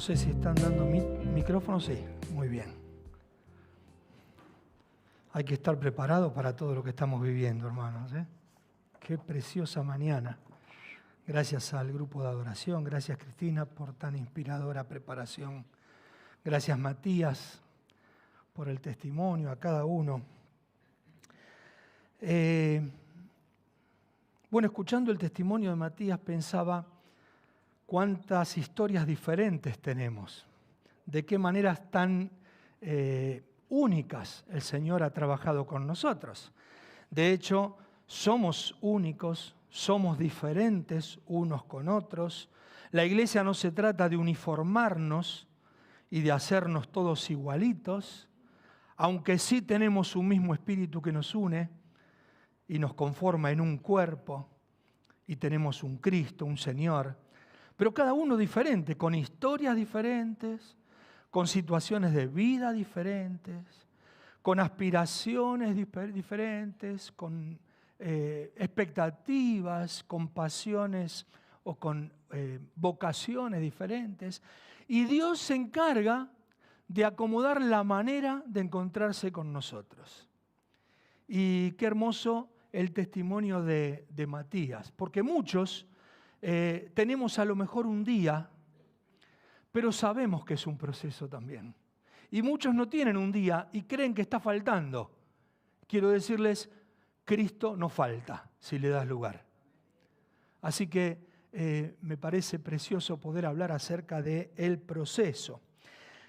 sé si están dando micrófono. Sí, muy bien. Hay que estar preparado para todo lo que estamos viviendo, hermanos, ¿eh? Qué preciosa mañana. Gracias al grupo de adoración, gracias Cristina por tan inspiradora preparación. Gracias Matías por el testimonio, a cada uno. Bueno, escuchando el testimonio de Matías pensaba cuántas historias diferentes tenemos, de qué maneras tan únicas el Señor ha trabajado con nosotros. De hecho, somos únicos, somos diferentes unos con otros. La iglesia no se trata de uniformarnos y de hacernos todos igualitos, aunque sí tenemos un mismo espíritu que nos une y nos conforma en un cuerpo, y tenemos un Cristo, un Señor, pero cada uno diferente, con historias diferentes, con situaciones de vida diferentes, con aspiraciones diferentes, con expectativas, con pasiones o con vocaciones diferentes. Y Dios se encarga de acomodar la manera de encontrarse con nosotros. Y qué hermoso el testimonio de Matías, porque muchos tenemos a lo mejor un día, pero sabemos que es un proceso también. Y muchos no tienen un día y creen que está faltando. Quiero decirles, Cristo no falta si le das lugar. Así que me parece precioso poder hablar acerca del proceso.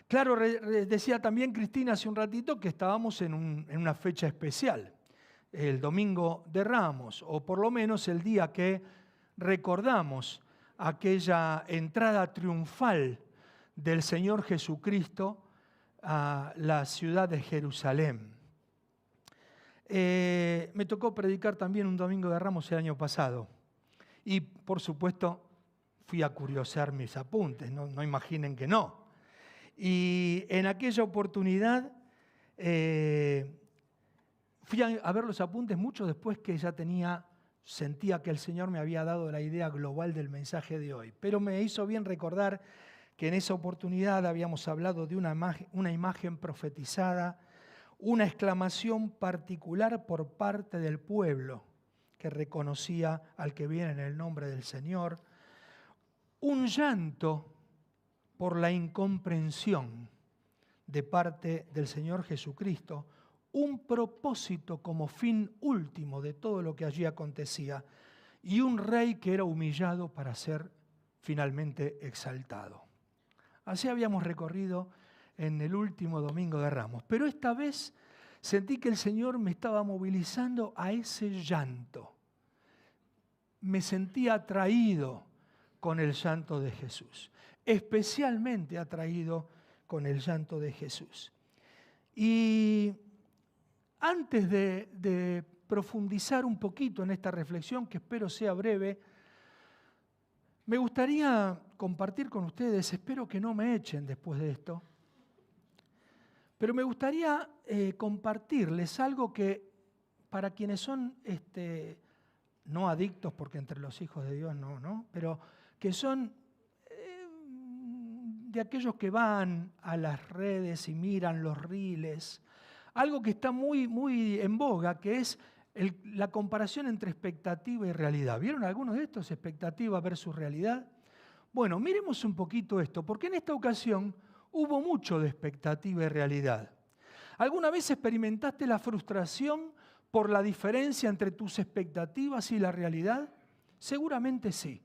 Claro, decía también Cristina hace un ratito que estábamos en una fecha especial, el Domingo de Ramos, o por lo menos el día que recordamos aquella entrada triunfal del Señor Jesucristo a la ciudad de Jerusalén. Me tocó predicar también un Domingo de Ramos el año pasado y por supuesto fui a curiosear mis apuntes, no imaginen que no. Y en aquella oportunidad fui a ver los apuntes mucho después que ya sentía que el Señor me había dado la idea global del mensaje de hoy. Pero me hizo bien recordar que en esa oportunidad habíamos hablado de una imagen profetizada, una exclamación particular por parte del pueblo que reconocía al que viene en el nombre del Señor, un llanto por la incomprensión de parte del Señor Jesucristo, un propósito como fin último de todo lo que allí acontecía y un rey que era humillado para ser finalmente exaltado. Así habíamos recorrido en el último Domingo de Ramos, pero esta vez sentí que el Señor me estaba movilizando a ese llanto. Me sentía atraído con el llanto de Jesús, especialmente atraído con el llanto de Jesús. Y antes de profundizar un poquito en esta reflexión, que espero sea breve, me gustaría compartir con ustedes, espero que no me echen después de esto, pero me gustaría compartirles algo que para quienes son no adictos, porque entre los hijos de Dios no, pero que son de aquellos que van a las redes y miran los reels, algo que está muy, muy en boga, que es la comparación entre expectativa y realidad. ¿Vieron algunos de estos? Expectativa versus realidad. Bueno, miremos un poquito esto, porque en esta ocasión hubo mucho de expectativa y realidad. ¿Alguna vez experimentaste la frustración por la diferencia entre tus expectativas y la realidad? Seguramente sí.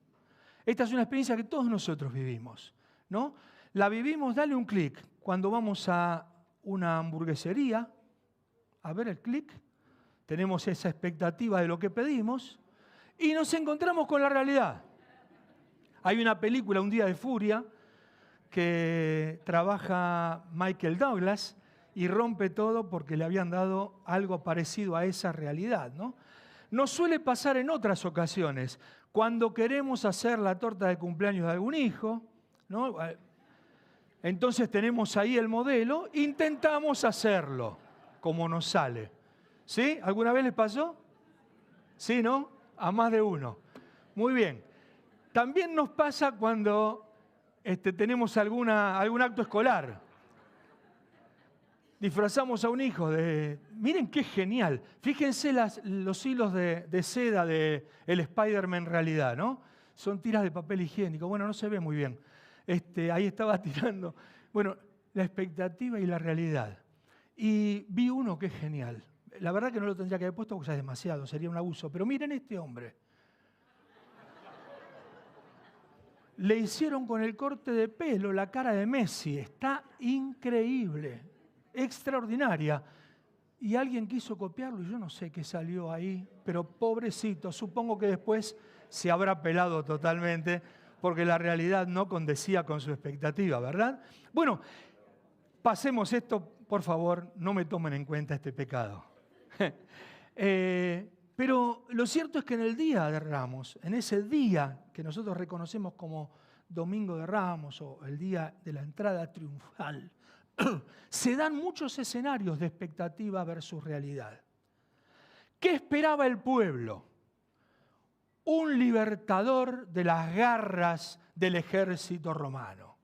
Esta es una experiencia que todos nosotros vivimos, ¿no? La vivimos, dale un clic, cuando vamos a una hamburguesería, a ver el clic, tenemos esa expectativa de lo que pedimos y nos encontramos con la realidad. Hay una película, Un día de furia, que trabaja Michael Douglas y rompe todo porque le habían dado algo parecido a esa realidad, ¿no? Nos suele pasar en otras ocasiones, cuando queremos hacer la torta de cumpleaños de algún hijo, ¿no? Entonces tenemos ahí el modelo, intentamos hacerlo como nos sale. ¿Sí? ¿Alguna vez les pasó? ¿Sí, no? A más de uno. Muy bien. También nos pasa cuando tenemos algún acto escolar. Disfrazamos a un hijo de... Miren qué genial. Fíjense los hilos de seda de el Spider-Man en realidad, ¿no? Son tiras de papel higiénico. Bueno, no se ve muy bien. Ahí estaba tirando. Bueno, la expectativa y la realidad. Y vi uno que es genial. La verdad que no lo tendría que haber puesto porque ya es demasiado, sería un abuso. Pero miren este hombre. Le hicieron con el corte de pelo la cara de Messi. Está increíble, extraordinaria. Y alguien quiso copiarlo y yo no sé qué salió ahí, pero pobrecito, supongo que después se habrá pelado totalmente porque la realidad no condecía con su expectativa, ¿verdad? Bueno, pasemos esto, por favor, no me tomen en cuenta este pecado. Pero lo cierto es que en el Día de Ramos, en ese día que nosotros reconocemos como Domingo de Ramos o el día de la entrada triunfal, se dan muchos escenarios de expectativa versus realidad. ¿Qué esperaba el pueblo? Un libertador de las garras del ejército romano.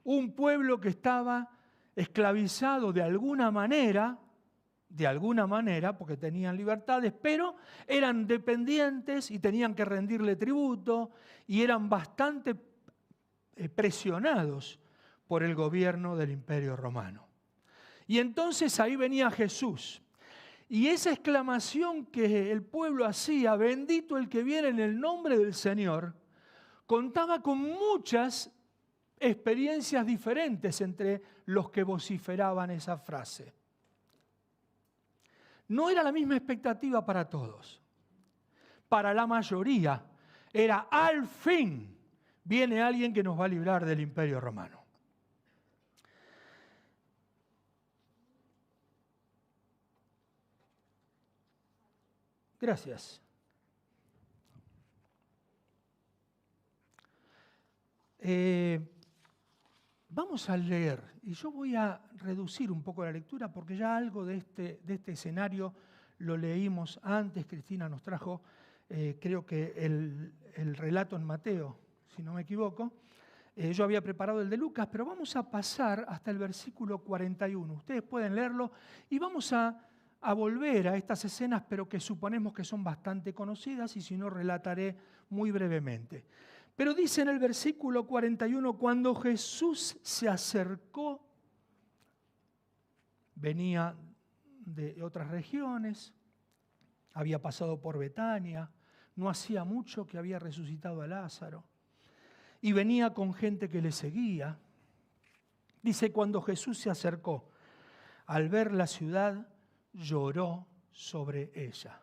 Un pueblo que estaba esclavizado de alguna manera, porque tenían libertades, pero eran dependientes y tenían que rendirle tributo y eran bastante presionados por el gobierno del Imperio Romano. Y entonces ahí venía Jesús. Y esa exclamación que el pueblo hacía, bendito el que viene en el nombre del Señor, contaba con muchas experiencias diferentes entre los que vociferaban esa frase. No era la misma expectativa para todos. Para la mayoría era al fin viene alguien que nos va a librar del Imperio Romano. Gracias. Vamos a leer, y yo voy a reducir un poco la lectura porque ya algo de este escenario lo leímos antes. Cristina nos trajo, creo que el relato en Mateo, si no me equivoco. Yo había preparado el de Lucas, pero vamos a pasar hasta el versículo 41. Ustedes pueden leerlo y vamos a volver a estas escenas, pero que suponemos que son bastante conocidas y si no relataré muy brevemente. Pero dice en el versículo 41, cuando Jesús se acercó, venía de otras regiones, había pasado por Betania, no hacía mucho que había resucitado a Lázaro, y venía con gente que le seguía. Dice, cuando Jesús se acercó, al ver la ciudad, lloró sobre ella,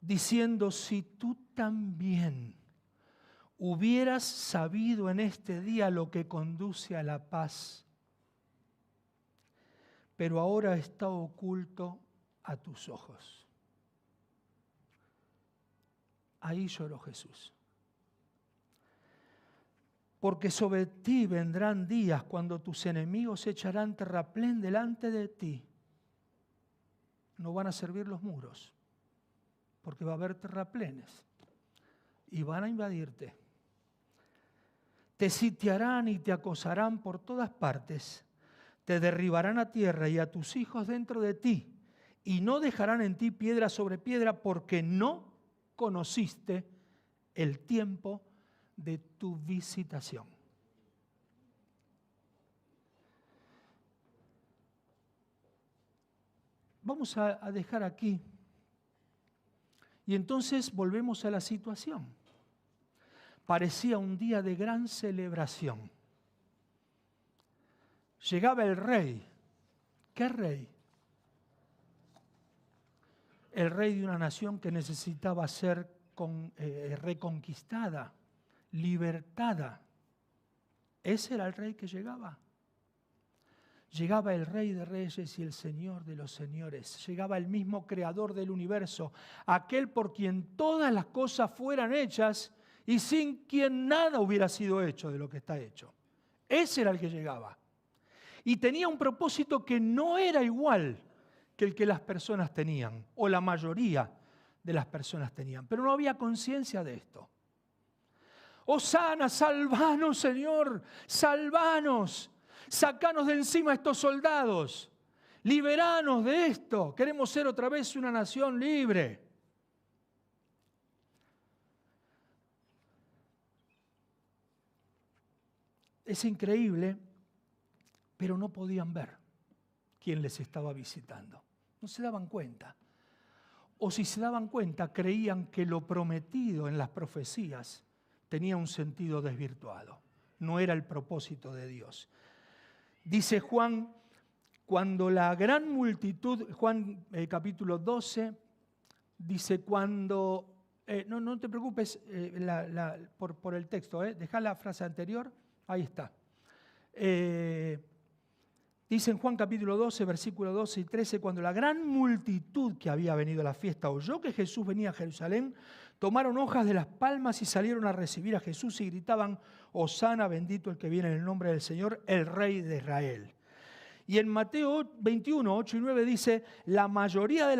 diciendo, si tú también hubieras sabido en este día lo que conduce a la paz, pero ahora está oculto a tus ojos. Ahí lloró Jesús. Porque sobre ti vendrán días cuando tus enemigos echarán terraplén delante de ti. No van a servir los muros, porque va a haber terraplenes y van a invadirte. Te sitiarán y te acosarán por todas partes. Te derribarán a tierra y a tus hijos dentro de ti, y no dejarán en ti piedra sobre piedra, porque no conociste el tiempo de tu visitación. Vamos a dejar aquí. Y entonces volvemos a la situación. Parecía un día de gran celebración. Llegaba el rey. ¿Qué rey? El rey de una nación que necesitaba ser reconquistada, libertada. Ese era el rey que llegaba. Llegaba el Rey de Reyes y el Señor de los Señores. Llegaba el mismo Creador del universo, aquel por quien todas las cosas fueran hechas y sin quien nada hubiera sido hecho de lo que está hecho. Ese era el que llegaba. Y tenía un propósito que no era igual que el que las personas tenían, o la mayoría de las personas tenían, pero no había conciencia de esto. Hosana, salvanos, Señor, salvanos, sacanos de encima a estos soldados, liberanos de esto, queremos ser otra vez una nación libre. Es increíble, pero no podían ver quién les estaba visitando. No se daban cuenta. O si se daban cuenta, creían que lo prometido en las profecías tenía un sentido desvirtuado. No era el propósito de Dios. Dice Juan, cuando la gran multitud, Juan capítulo 12, dice cuando, no te preocupes por el texto, dejá la frase anterior, ahí está. Dice en Juan capítulo 12, versículos 12 y 13, cuando la gran multitud que había venido a la fiesta oyó que Jesús venía a Jerusalén, tomaron hojas de las palmas y salieron a recibir a Jesús y gritaban, Hosana, bendito el que viene en el nombre del Señor, el Rey de Israel. Y en Mateo 21, 8 y 9 dice, la mayoría de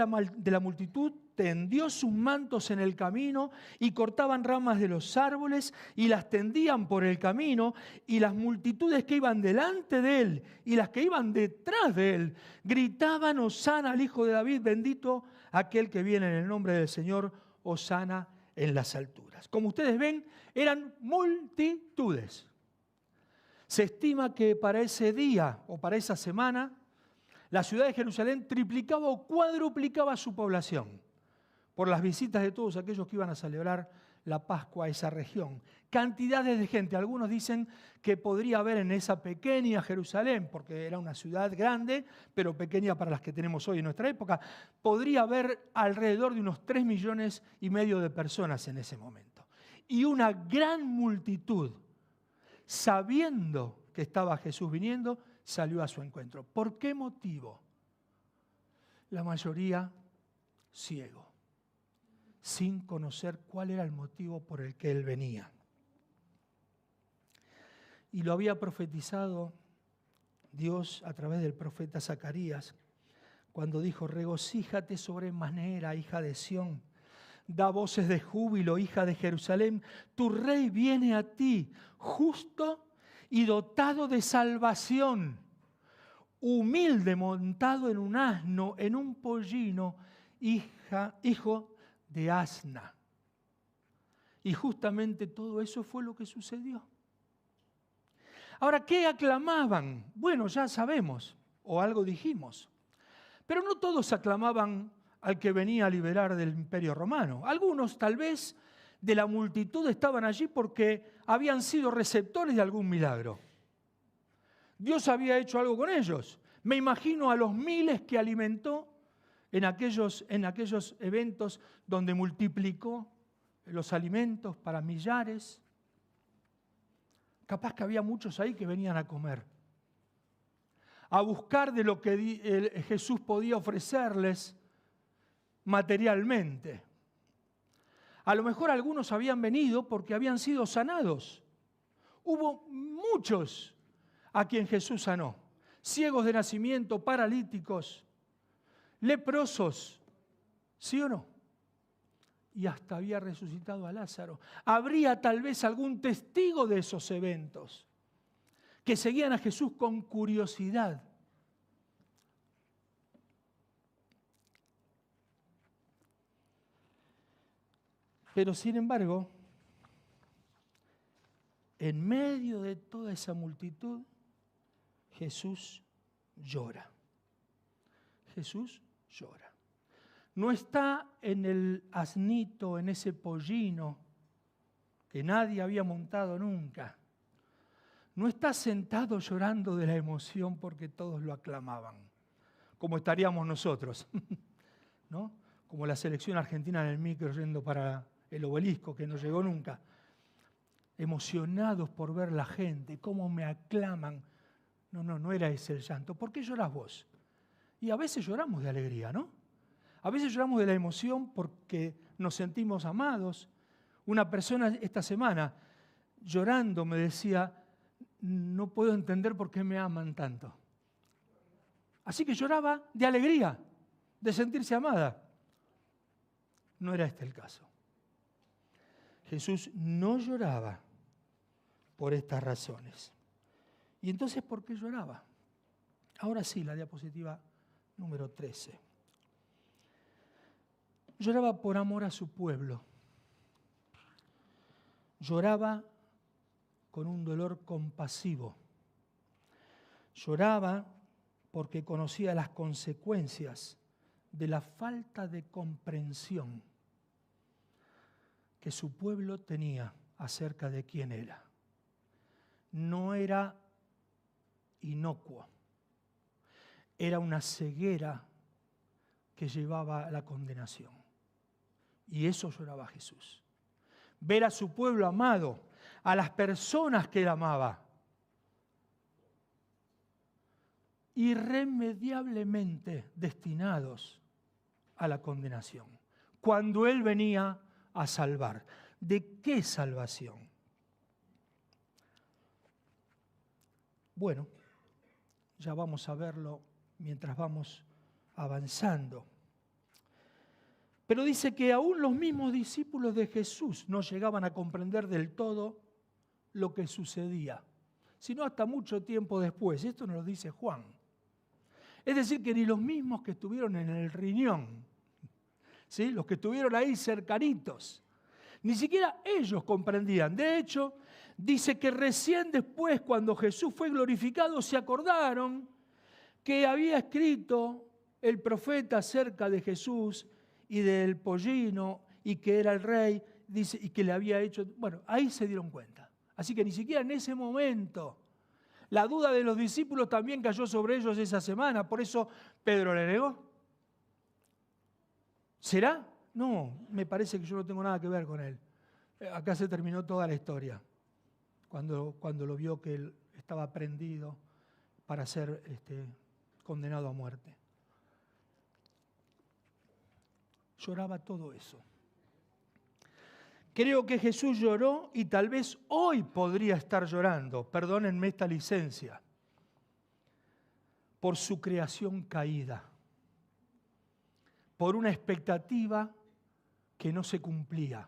la multitud tendió sus mantos en el camino y cortaban ramas de los árboles y las tendían por el camino, y las multitudes que iban delante de él y las que iban detrás de él gritaban, Hosana al Hijo de David, bendito aquel que viene en el nombre del Señor, Hosana en las alturas. Como ustedes ven, eran multitudes. Se estima que para ese día o para esa semana, la ciudad de Jerusalén triplicaba o cuadruplicaba su población por las visitas de todos aquellos que iban a celebrar la Pascua a esa región. Cantidades de gente. Algunos dicen que podría haber en esa pequeña Jerusalén, porque era una ciudad grande, pero pequeña para las que tenemos hoy en nuestra época, podría haber alrededor de unos 3,5 millones de personas en ese momento. Y una gran multitud, sabiendo que estaba Jesús viniendo, salió a su encuentro. ¿Por qué motivo? La mayoría ciego, sin conocer cuál era el motivo por el que él venía. Y lo había profetizado Dios a través del profeta Zacarías, cuando dijo, regocíjate sobremanera, hija de Sión, da voces de júbilo, hija de Jerusalén, tu rey viene a ti, justo y dotado de salvación, humilde, montado en un asno, en un pollino, hijo de asna. Y justamente todo eso fue lo que sucedió. Ahora, ¿qué aclamaban? Bueno, ya sabemos, o algo dijimos. Pero no todos aclamaban al que venía a liberar del Imperio Romano. Algunos, tal vez, de la multitud estaban allí porque habían sido receptores de algún milagro. Dios había hecho algo con ellos. Me imagino a los miles que alimentó en aquellos eventos donde multiplicó los alimentos para millares. Capaz que había muchos ahí que venían a comer, a buscar de lo que Jesús podía ofrecerles materialmente. A lo mejor algunos habían venido porque habían sido sanados. Hubo muchos a quien Jesús sanó. Ciegos de nacimiento, paralíticos, leprosos, ¿sí o no? Y hasta había resucitado a Lázaro. Habría tal vez algún testigo de esos eventos que seguían a Jesús con curiosidad. Pero sin embargo, en medio de toda esa multitud, Jesús llora. Jesús llora. No está en el asnito, en ese pollino que nadie había montado nunca. No está sentado llorando de la emoción porque todos lo aclamaban, como estaríamos nosotros, ¿no? Como la selección argentina en el micro yendo para el obelisco, que no llegó nunca. Emocionados por ver la gente, cómo me aclaman. No era ese el llanto. ¿Por qué llorás vos? Y a veces lloramos de alegría, ¿no? A veces lloramos de la emoción porque nos sentimos amados. Una persona esta semana llorando me decía, no puedo entender por qué me aman tanto. Así que lloraba de alegría, de sentirse amada. No era este el caso. Jesús no lloraba por estas razones. ¿Y entonces por qué lloraba? Ahora sí, la diapositiva número 13. Lloraba por amor a su pueblo. Lloraba con un dolor compasivo. Lloraba porque conocía las consecuencias de la falta de comprensión que su pueblo tenía acerca de quién era. No era inocuo, era una ceguera que llevaba a la condenación. Y eso lloraba Jesús. Ver a su pueblo amado, a las personas que él amaba, irremediablemente destinados a la condenación, cuando él venía a salvar. ¿De qué salvación? Bueno, ya vamos a verlo mientras vamos avanzando. Pero dice que aún los mismos discípulos de Jesús no llegaban a comprender del todo lo que sucedía, sino hasta mucho tiempo después. Esto nos lo dice Juan. Es decir, que ni los mismos que estuvieron en el riñón, ¿sí?, los que estuvieron ahí cercanitos, ni siquiera ellos comprendían. De hecho, dice que recién después, cuando Jesús fue glorificado, se acordaron que había escrito el profeta acerca de Jesús y del pollino, y que era el rey, dice, y que le había hecho... Bueno, ahí se dieron cuenta. Así que ni siquiera en ese momento. La duda de los discípulos también cayó sobre ellos esa semana, por eso Pedro le negó. ¿Será? No, me parece que yo no tengo nada que ver con él. Acá se terminó toda la historia, cuando lo vio que él estaba prendido para ser condenado a muerte. Lloraba todo eso. Creo que Jesús lloró y tal vez hoy podría estar llorando, perdónenme esta licencia, por su creación caída, por una expectativa que no se cumplía,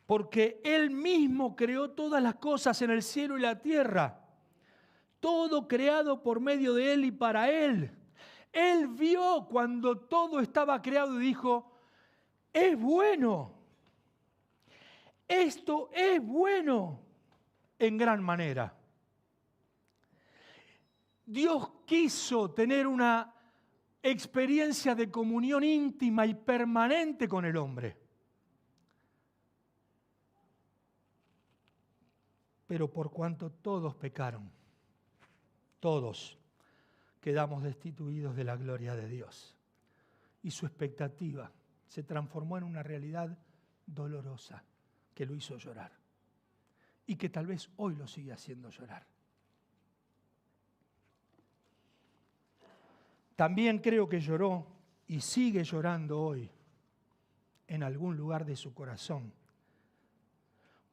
porque Él mismo creó todas las cosas en el cielo y la tierra, todo creado por medio de Él y para Él. Él vio cuando todo estaba creado y dijo, es bueno, esto es bueno en gran manera. Dios quiso tener una experiencia de comunión íntima y permanente con el hombre. Pero por cuanto todos pecaron, todos quedamos destituidos de la gloria de Dios. Y su expectativa se transformó en una realidad dolorosa que lo hizo llorar. Y que tal vez hoy lo sigue haciendo llorar. También creo que lloró y sigue llorando hoy en algún lugar de su corazón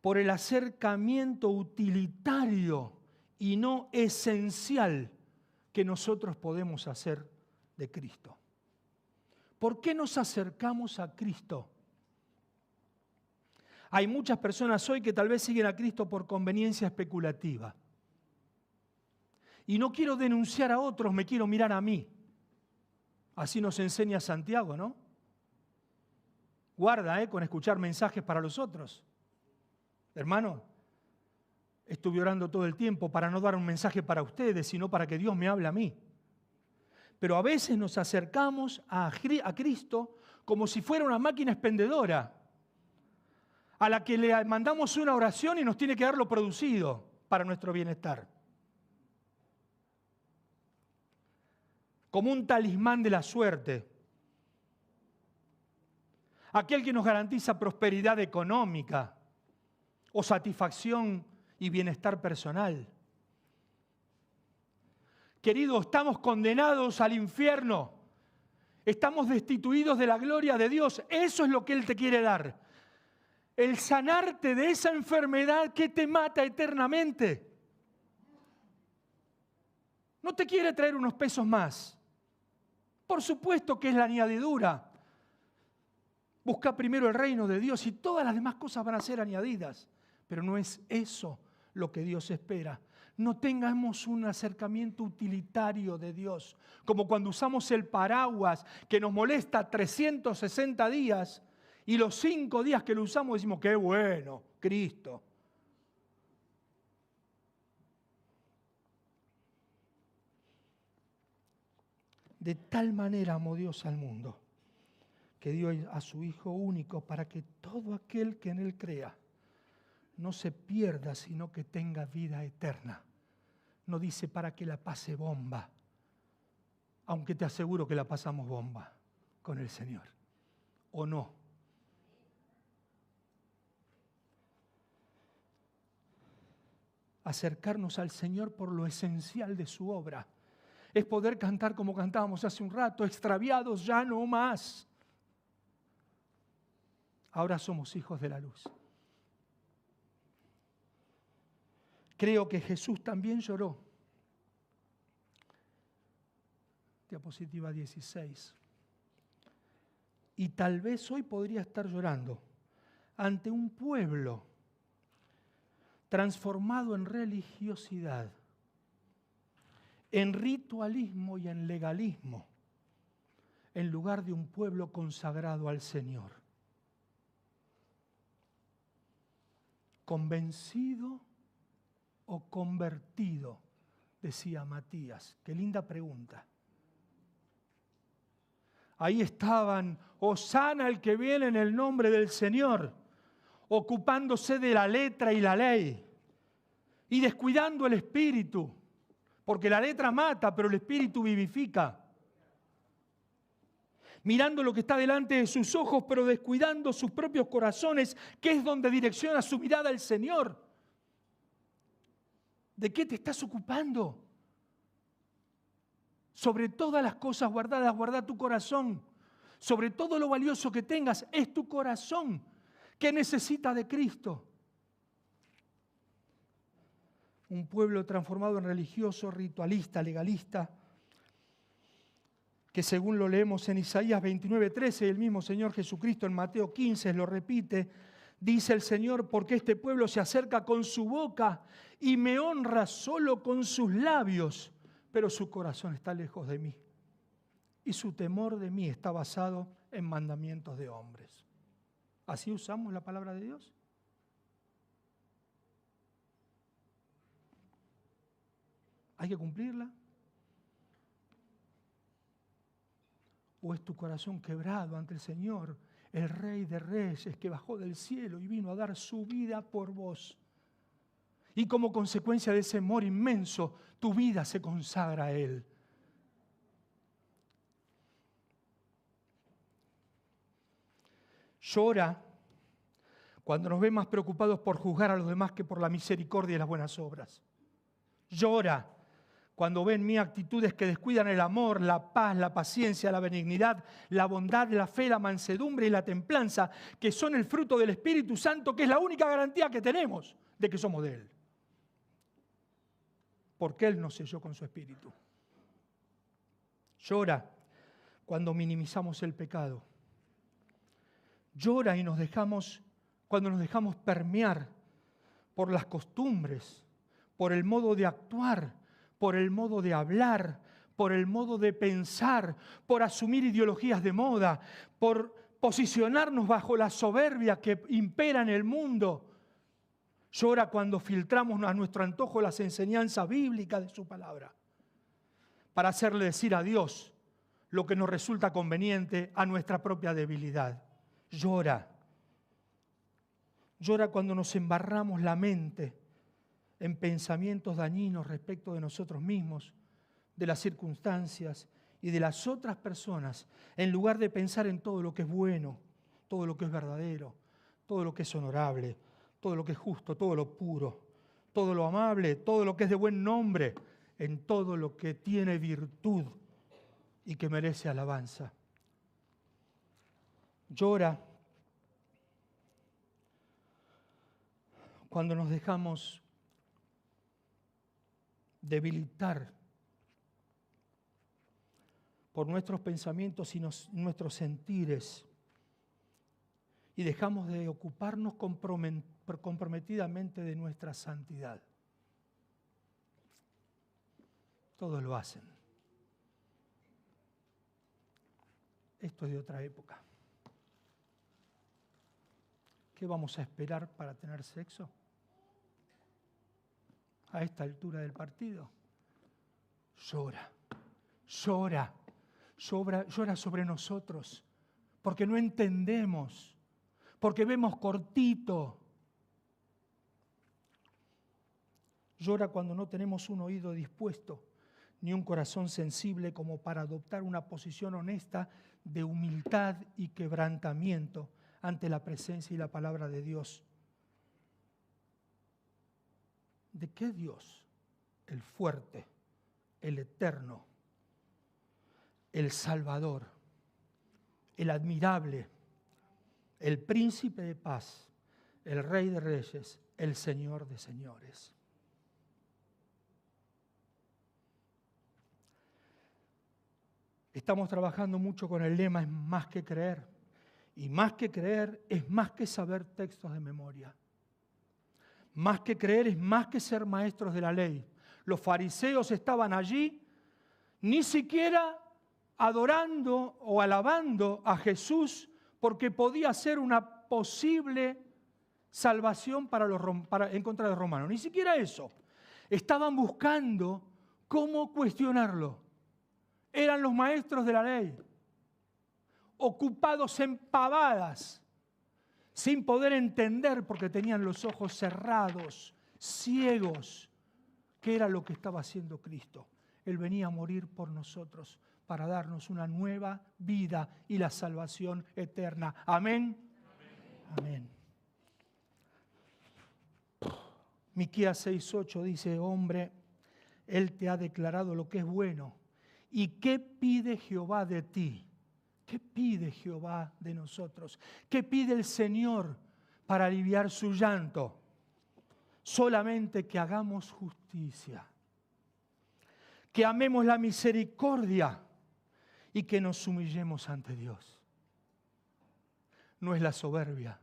por el acercamiento utilitario y no esencial que nosotros podemos hacer de Cristo. ¿Por qué nos acercamos a Cristo? Hay muchas personas hoy que tal vez siguen a Cristo por conveniencia especulativa. Y no quiero denunciar a otros, me quiero mirar a mí. Así nos enseña Santiago, ¿no? Guarda, con escuchar mensajes para los otros. Hermano, estuve orando todo el tiempo para no dar un mensaje para ustedes, sino para que Dios me hable a mí. Pero a veces nos acercamos a Cristo como si fuera una máquina expendedora, a la que le mandamos una oración y nos tiene que dar lo producido para nuestro bienestar. Como un talismán de la suerte. Aquel que nos garantiza prosperidad económica o satisfacción y bienestar personal. Queridos, estamos condenados al infierno. Estamos destituidos de la gloria de Dios. Eso es lo que Él te quiere dar. El sanarte de esa enfermedad que te mata eternamente. No te quiere traer unos pesos más. Por supuesto que es la añadidura. Busca primero el reino de Dios y todas las demás cosas van a ser añadidas. Pero no es eso lo que Dios espera. No tengamos un acercamiento utilitario de Dios, como cuando usamos el paraguas que nos molesta 360 días y los 5 días que lo usamos decimos, qué bueno, Cristo. De tal manera amó Dios al mundo, que dio a su Hijo único para que todo aquel que en Él crea no se pierda, sino que tenga vida eterna. No dice para que la pase bomba, aunque te aseguro que la pasamos bomba con el Señor, ¿o no? Acercarnos al Señor por lo esencial de su obra es poder cantar como cantábamos hace un rato, extraviados ya no más. Ahora somos hijos de la luz. Creo que Jesús también lloró. Diapositiva 16. Y tal vez hoy podría estar llorando ante un pueblo transformado en religiosidad, en ritualismo y en legalismo, en lugar de un pueblo consagrado al Señor. Convencido o convertido, decía Matías. Qué linda pregunta. Ahí estaban, hosana el que viene en el nombre del Señor, ocupándose de la letra y la ley y descuidando el espíritu, porque la letra mata, pero el espíritu vivifica. Mirando lo que está delante de sus ojos, pero descuidando sus propios corazones, que es donde direcciona su mirada el Señor. ¿De qué te estás ocupando? Sobre todas las cosas guardadas, guarda tu corazón. Sobre todo lo valioso que tengas, es tu corazón que necesita de Cristo. Un pueblo transformado en religioso, ritualista, legalista, que según lo leemos en Isaías 29:13, el mismo Señor Jesucristo en Mateo 15 lo repite, dice el Señor, porque este pueblo se acerca con su boca y me honra solo con sus labios, pero su corazón está lejos de mí. Y su temor de mí está basado en mandamientos de hombres. ¿Así usamos la palabra de Dios? ¿Hay que cumplirla? ¿O es tu corazón quebrado ante el Señor, el Rey de Reyes que bajó del cielo y vino a dar su vida por vos? Y como consecuencia de ese amor inmenso, tu vida se consagra a Él. Llora cuando nos ve más preocupados por juzgar a los demás que por la misericordia y las buenas obras. Llora cuando ve en mí actitudes que descuidan el amor, la paz, la paciencia, la benignidad, la bondad, la fe, la mansedumbre y la templanza, que son el fruto del Espíritu Santo, que es la única garantía que tenemos de que somos de Él. Porque Él nos selló con su Espíritu. Llora cuando minimizamos el pecado. Llora y cuando nos dejamos permear por las costumbres, por el modo de actuar, por el modo de hablar, por el modo de pensar, por asumir ideologías de moda, por posicionarnos bajo la soberbia que impera en el mundo. Llora cuando filtramos a nuestro antojo las enseñanzas bíblicas de su palabra para hacerle decir a Dios lo que nos resulta conveniente a nuestra propia debilidad. Llora. Llora cuando nos embarramos la mente en pensamientos dañinos respecto de nosotros mismos, de las circunstancias y de las otras personas, en lugar de pensar en todo lo que es bueno, todo lo que es verdadero, todo lo que es honorable, todo lo que es justo, todo lo puro, todo lo amable, todo lo que es de buen nombre, en todo lo que tiene virtud y que merece alabanza. Llora cuando nos dejamos debilitar por nuestros pensamientos y nuestros sentires y dejamos de ocuparnos comprometidamente de nuestra santidad. Todos lo hacen. Esto es de otra época. ¿Qué vamos a esperar para tener sexo? A esta altura del partido. Llora sobre nosotros, porque no entendemos, porque vemos cortito. Llora cuando no tenemos un oído dispuesto, ni un corazón sensible como para adoptar una posición honesta de humildad y quebrantamiento ante la presencia y la palabra de Dios. ¿De qué Dios? El fuerte, el eterno, el Salvador, el admirable, el príncipe de paz, el Rey de reyes, el Señor de señores. Estamos trabajando mucho con el lema es más que creer. Y más que creer es más que saber textos de memoria. Más que creer es más que ser maestros de la ley. Los fariseos estaban allí, ni siquiera adorando o alabando a Jesús porque podía ser una posible salvación en contra de los romanos. Ni siquiera eso. Estaban buscando cómo cuestionarlo. Eran los maestros de la ley, ocupados en pavadas, sin poder entender porque tenían los ojos cerrados, ciegos, qué era lo que estaba haciendo Cristo. Él venía a morir por nosotros para darnos una nueva vida y la salvación eterna. Amén. Amén. Miqueas 6:8 dice, hombre, Él te ha declarado lo que es bueno. ¿Y qué pide Jehová de ti? ¿Qué pide Jehová de nosotros? ¿Qué pide el Señor para aliviar su llanto? Solamente que hagamos justicia, que amemos la misericordia y que nos humillemos ante Dios. No es la soberbia,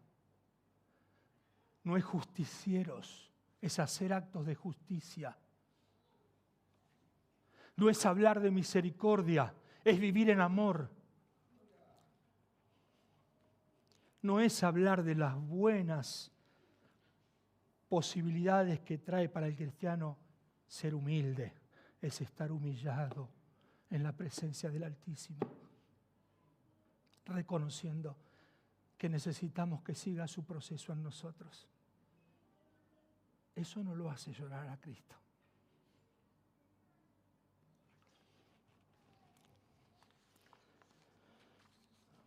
no es justicieros, es hacer actos de justicia. No es hablar de misericordia, es vivir en amor. No es hablar de las buenas posibilidades que trae para el cristiano ser humilde, es estar humillado en la presencia del Altísimo, reconociendo que necesitamos que siga su proceso en nosotros. Eso no lo hace llorar a Cristo.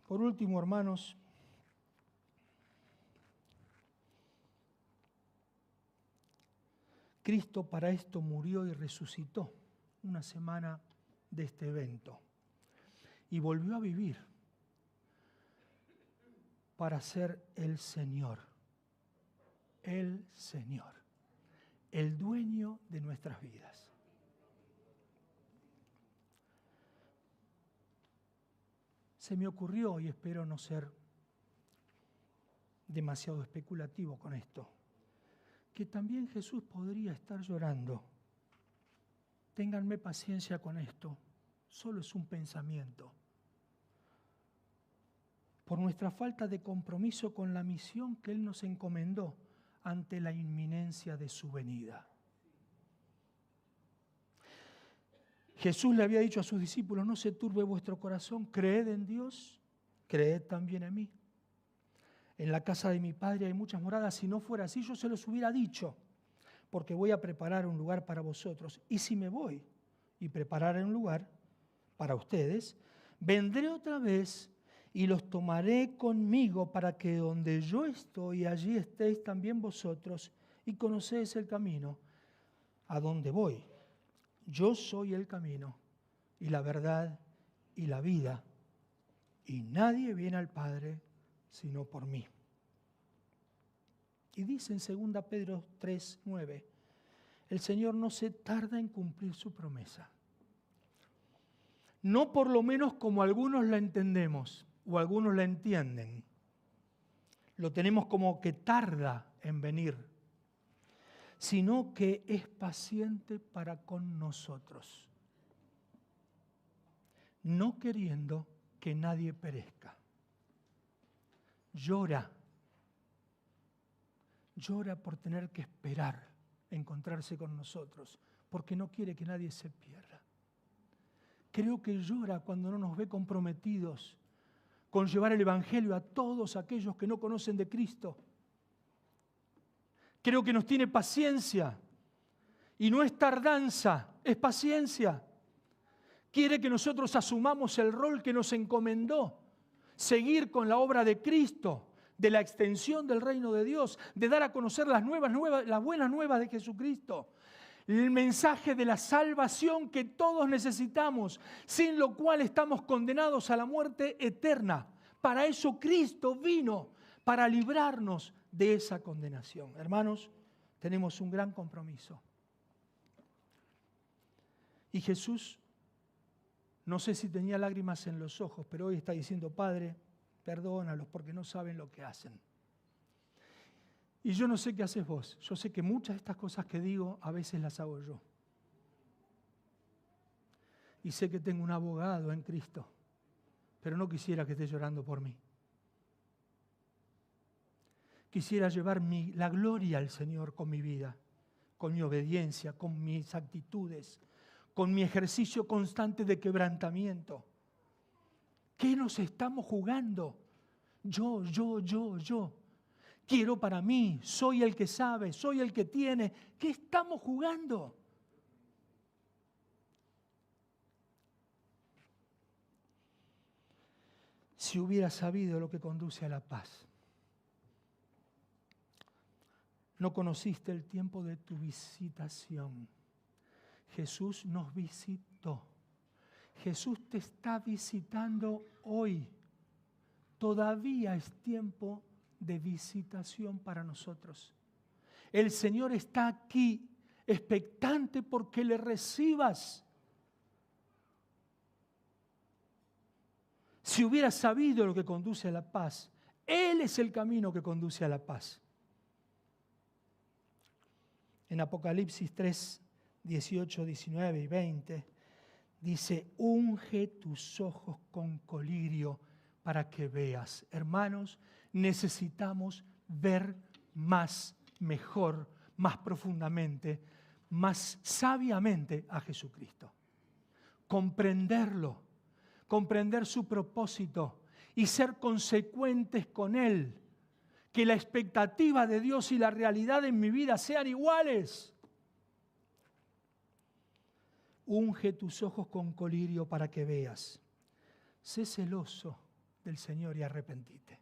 Por último, hermanos, Cristo para esto murió y resucitó una semana de este evento y volvió a vivir para ser el Señor, el dueño de nuestras vidas. Se me ocurrió, y espero no ser demasiado especulativo con esto, que también Jesús podría estar llorando. Ténganme paciencia con esto, solo es un pensamiento. Por nuestra falta de compromiso con la misión que Él nos encomendó ante la inminencia de su venida. Jesús le había dicho a sus discípulos, no se turbe vuestro corazón, creed en Dios, creed también en mí. En la casa de mi Padre hay muchas moradas, si no fuera así yo se los hubiera dicho, porque voy a preparar un lugar para vosotros. Y si me voy y prepararé un lugar para ustedes, vendré otra vez y los tomaré conmigo para que donde yo estoy, allí estéis también vosotros y conocéis el camino a donde voy. Yo soy el camino y la verdad y la vida, y nadie viene al Padre sino por mí. Y dice en 2 Pedro 3:9, el Señor no se tarda en cumplir su promesa. No por lo menos como algunos la entendemos o algunos la entienden. lo tenemos como que tarda en venir, sino que es paciente para con nosotros, no queriendo que nadie perezca. Llora por tener que esperar encontrarse con nosotros, porque no quiere que nadie se pierda. Creo que llora cuando no nos ve comprometidos con llevar el Evangelio a todos aquellos que no conocen de Cristo. Creo que nos tiene paciencia, y no es tardanza, es paciencia. Quiere que nosotros asumamos el rol que nos encomendó, seguir con la obra de Cristo, de la extensión del reino de Dios, de dar a conocer las buenas nuevas de Jesucristo, el mensaje de la salvación que todos necesitamos, sin lo cual estamos condenados a la muerte eterna. Para eso Cristo vino, para librarnos de esa condenación. Hermanos, tenemos un gran compromiso. Y Jesús, no sé si tenía lágrimas en los ojos, pero hoy está diciendo: Padre, perdónalos porque no saben lo que hacen. Y yo no sé qué haces vos. Yo sé que muchas de estas cosas que digo a veces las hago yo. Y sé que tengo un abogado en Cristo, pero no quisiera que esté llorando por mí. Quisiera llevar la gloria al Señor con mi vida, con mi obediencia, con mis actitudes, con mi ejercicio constante de quebrantamiento. ¿Qué nos estamos jugando? Yo. Quiero para mí, soy el que sabe, soy el que tiene. ¿Qué estamos jugando? Si hubiera sabido lo que conduce a la paz. No conociste el tiempo de tu visitación. Jesús nos visitó. Jesús te está visitando hoy. Todavía es tiempo de visitación para nosotros. El Señor está aquí, expectante porque le recibas. Si hubieras sabido lo que conduce a la paz, Él es el camino que conduce a la paz. En Apocalipsis 3, 18, 19 y 20, dice: unge tus ojos con colirio para que veas. Hermanos, necesitamos ver más, mejor, más profundamente, más sabiamente a Jesucristo. Comprenderlo, comprender su propósito y ser consecuentes con Él. Que la expectativa de Dios y la realidad en mi vida sean iguales. Unge tus ojos con colirio para que veas. Sé celoso del Señor y arrepentite.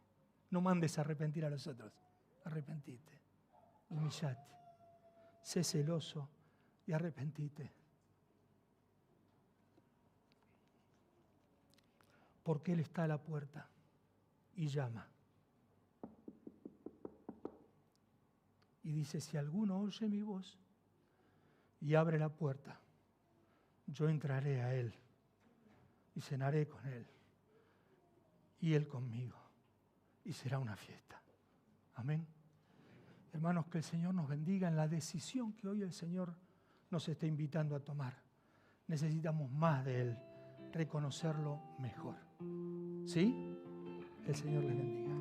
No mandes a arrepentir a los otros. Arrepentite. Humillate. Sé celoso y arrepentite. Porque Él está a la puerta y llama. Y dice: si alguno oye mi voz y abre la puerta, yo entraré a Él y cenaré con Él y Él conmigo, y será una fiesta. Amén. Hermanos, que el Señor nos bendiga en la decisión que hoy el Señor nos está invitando a tomar. Necesitamos más de Él, reconocerlo mejor. ¿Sí? Que el Señor les bendiga.